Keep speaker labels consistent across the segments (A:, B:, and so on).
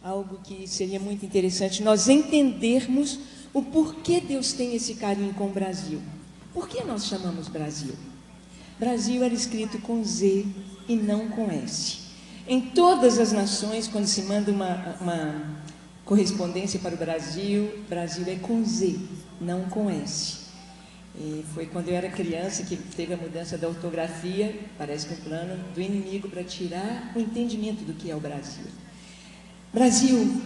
A: algo que seria muito interessante nós entendermos o porquê Deus tem esse carinho com o Brasil. Por que nós chamamos Brasil? Brasil era escrito com Z e não com S. Em todas as nações, quando se manda uma correspondência para o Brasil, Brasil é com Z, não com S. E foi quando eu era criança que teve a mudança da ortografia, parece que um plano do inimigo para tirar o entendimento do que é o Brasil. Brasil,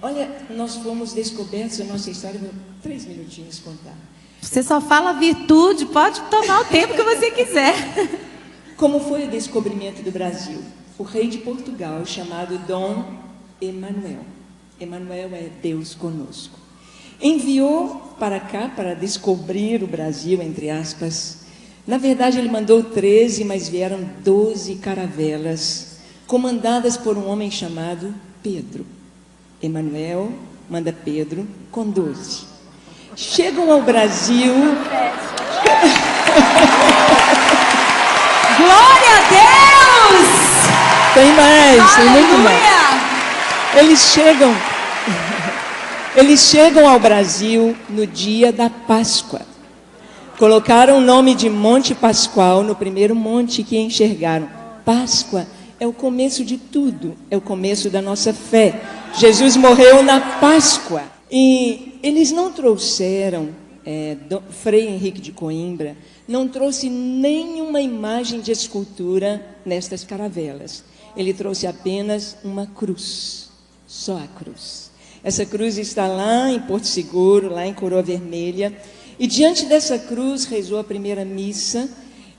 A: olha, nós fomos descobertos, a nossa história, vou 3 minutinhos contar.
B: Você só fala virtude, pode tomar o tempo que você quiser.
A: Como foi o descobrimento do Brasil? O rei de Portugal, chamado Dom Emanuel. Emanuel é Deus conosco. Enviou para cá para descobrir o Brasil, entre aspas. Na verdade, ele mandou 13, mas vieram 12 caravelas, comandadas por um homem chamado Pedro. Emanuel manda Pedro com 12. Chegam ao Brasil.
B: Glória a Deus!
A: Tem mais, tem muito
B: Aleluia!
A: mais. Eles chegam ao Brasil no dia da Páscoa. Colocaram o nome de Monte Pascoal no primeiro monte que enxergaram. Páscoa é o começo de tudo, é o começo da nossa fé. Jesus morreu na Páscoa. E eles não trouxeram, Frei Henrique de Coimbra não trouxe nenhuma imagem de escultura nestas caravelas. Ele trouxe apenas uma cruz, só a cruz. Essa cruz está lá em Porto Seguro, lá em Coroa Vermelha. E diante dessa cruz rezou a primeira missa.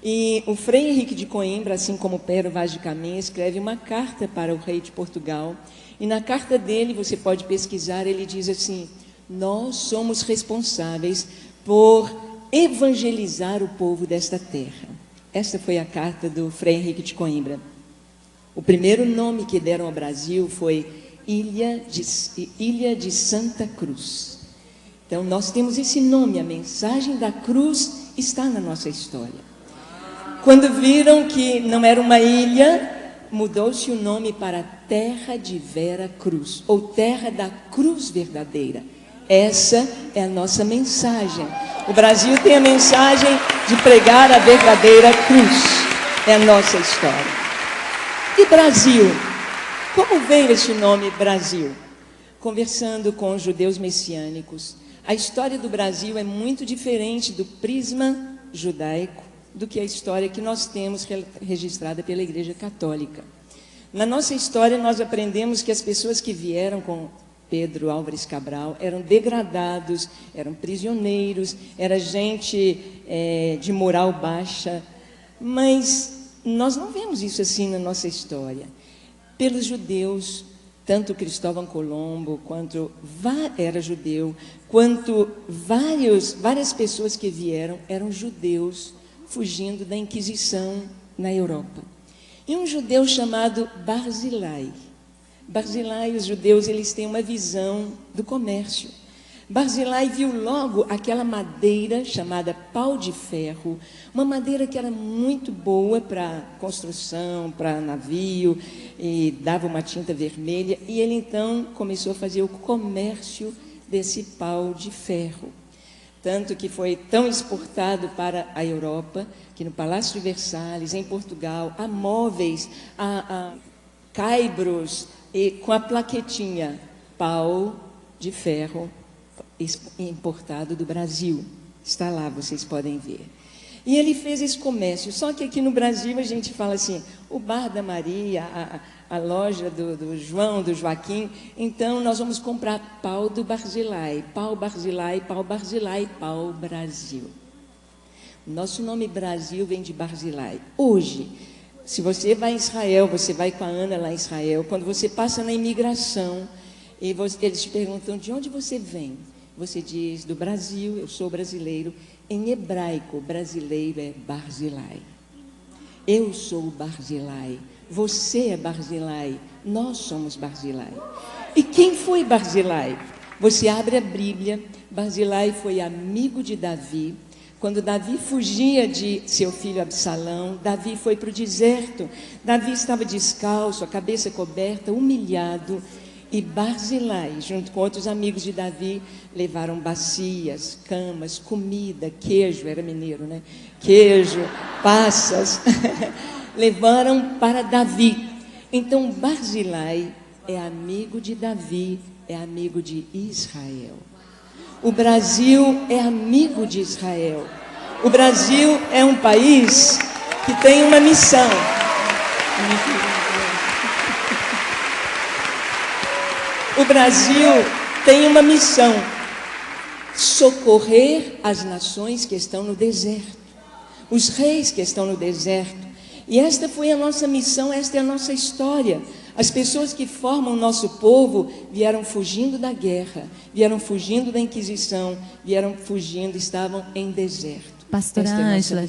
A: E o Frei Henrique de Coimbra, assim como Pero Vaz de Caminha, escreve uma carta para o rei de Portugal. E na carta dele, você pode pesquisar, ele diz assim: nós somos responsáveis por evangelizar o povo desta terra. Esta foi a carta do Frei Henrique de Coimbra. O primeiro nome que deram ao Brasil foi Ilha de Santa Cruz. Então, nós temos esse nome, a mensagem da cruz está na nossa história. Quando viram que não era uma ilha, mudou-se o nome para Terra de Vera Cruz, ou Terra da Cruz Verdadeira. Essa é a nossa mensagem. O Brasil tem a mensagem de pregar a verdadeira cruz. É a nossa história. E Brasil? Como veio esse nome Brasil? Conversando com os judeus messiânicos, a história do Brasil é muito diferente do prisma judaico do que a história que nós temos registrada pela Igreja Católica. Na nossa história, nós aprendemos que as pessoas que vieram com Pedro Álvares Cabral eram degradados, eram prisioneiros, era gente de moral baixa, mas nós não vemos isso assim na nossa história. Pelos judeus, tanto Cristóvão Colombo, quanto era judeu, quanto várias pessoas que vieram eram judeus, fugindo da Inquisição na Europa. E um judeu chamado Barzilai. Barzilai, os judeus, eles têm uma visão do comércio. Barzilai viu logo aquela madeira chamada pau de ferro, uma madeira que era muito boa para construção, para navio, e dava uma tinta vermelha, e ele então começou a fazer o comércio desse pau de ferro. Tanto que foi tão exportado para a Europa, que no Palácio de Versalhes, em Portugal, há móveis, há caibros, e com a plaquetinha, pau de ferro importado do Brasil. Está lá, vocês podem ver. E ele fez esse comércio, só que aqui no Brasil a gente fala assim, o bar da Maria, a loja do João, do Joaquim, então nós vamos comprar pau do Barzilai, pau Barzilai, pau Barzilai, pau Brasil. Nosso nome Brasil vem de Barzilai. Hoje, se você vai em Israel, você vai com a Ana lá em Israel, quando você passa na imigração, e eles te perguntam de onde você vem, você diz do Brasil, eu sou brasileiro. Em hebraico, brasileiro é Barzilai. Eu sou Barzilai, você é Barzilai, nós somos Barzilai. E quem foi Barzilai? Você abre a Bíblia, Barzilai foi amigo de Davi. Quando Davi fugia de seu filho Absalão, Davi foi para o deserto. Davi estava descalço, a cabeça coberta, humilhado. E Barzilai, junto com outros amigos de Davi, levaram bacias, camas, comida, queijo, era mineiro, né? Queijo, passas, levaram para Davi. Então Barzilai é amigo de Davi, é amigo de Israel. O Brasil é amigo de Israel. O Brasil é um país que tem uma missão. O Brasil tem uma missão: socorrer as nações que estão no deserto, os reis que estão no deserto. E esta foi a nossa missão, esta é a nossa história. As pessoas que formam o nosso povo vieram fugindo da guerra, vieram fugindo da Inquisição, vieram fugindo, estavam em deserto.
B: Pastora Ângela,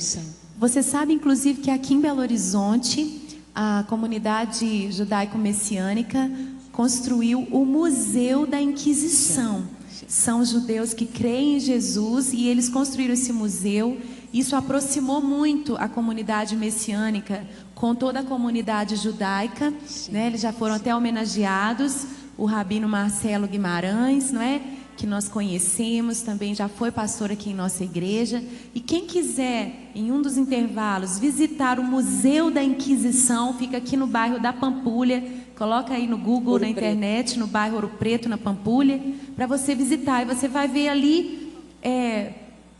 B: você sabe inclusive que aqui em Belo Horizonte, a comunidade judaico-messiânica construiu o Museu da Inquisição. São judeus que creem em Jesus e eles construíram esse museu. Isso aproximou muito a comunidade messiânica com toda a comunidade judaica, né? Eles já foram até homenageados. O rabino Marcelo Guimarães, não é? Que nós conhecemos, também já foi pastor aqui em nossa igreja. E quem quiser, em um dos intervalos, visitar o Museu da Inquisição, fica aqui no bairro da Pampulha. Coloca aí no Google, Ouro na internet, Preto. No bairro Ouro Preto, na Pampulha, para você visitar. E você vai ver ali,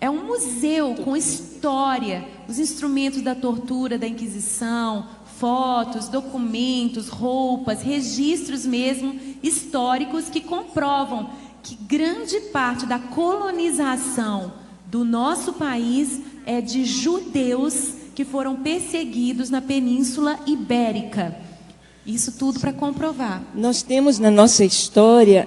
B: é um museu com história, os instrumentos da tortura, da Inquisição, fotos, documentos, roupas, registros mesmo históricos que comprovam que grande parte da colonização do nosso país é de judeus que foram perseguidos na Península Ibérica. Isso tudo para comprovar.
A: Nós temos na nossa história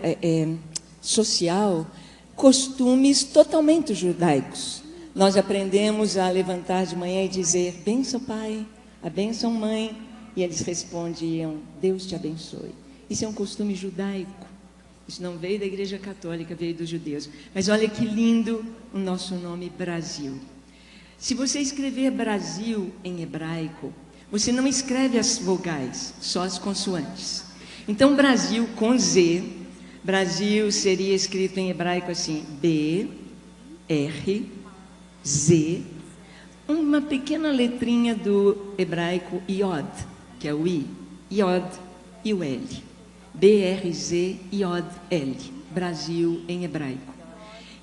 A: social costumes totalmente judaicos. Nós aprendemos a levantar de manhã e dizer: benção pai, a benção mãe, e eles respondiam: Deus te abençoe. Isso é um costume judaico. Isso não veio da Igreja Católica, veio dos judeus. Mas olha que lindo o nosso nome, Brasil. Se você escrever Brasil em hebraico, você não escreve as vogais, só as consoantes. Então, Brasil com Z, Brasil seria escrito em hebraico assim: B, R, Z, uma pequena letrinha do hebraico Iod, que é o I, Iod e o L. B-R-Z, Iod, L. Brasil em hebraico.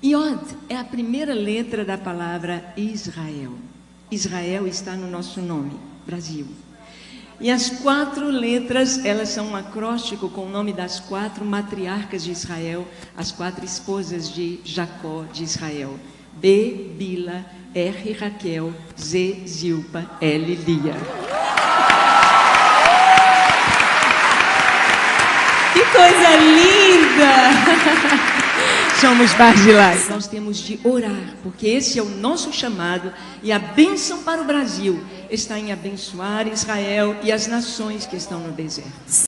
A: Iod é a primeira letra da palavra Israel. Israel está no nosso nome, Brasil. E as 4 letras, elas são um acróstico com o nome das 4 matriarcas de Israel, as 4 esposas de Jacó de Israel. B, Bila, R, Raquel, Z, Zilpa, L, Lia.
B: Que coisa linda!
A: Somos Barzilai. Nós temos de orar, porque esse é o nosso chamado, e a bênção para o Brasil está em abençoar Israel e as nações que estão no deserto.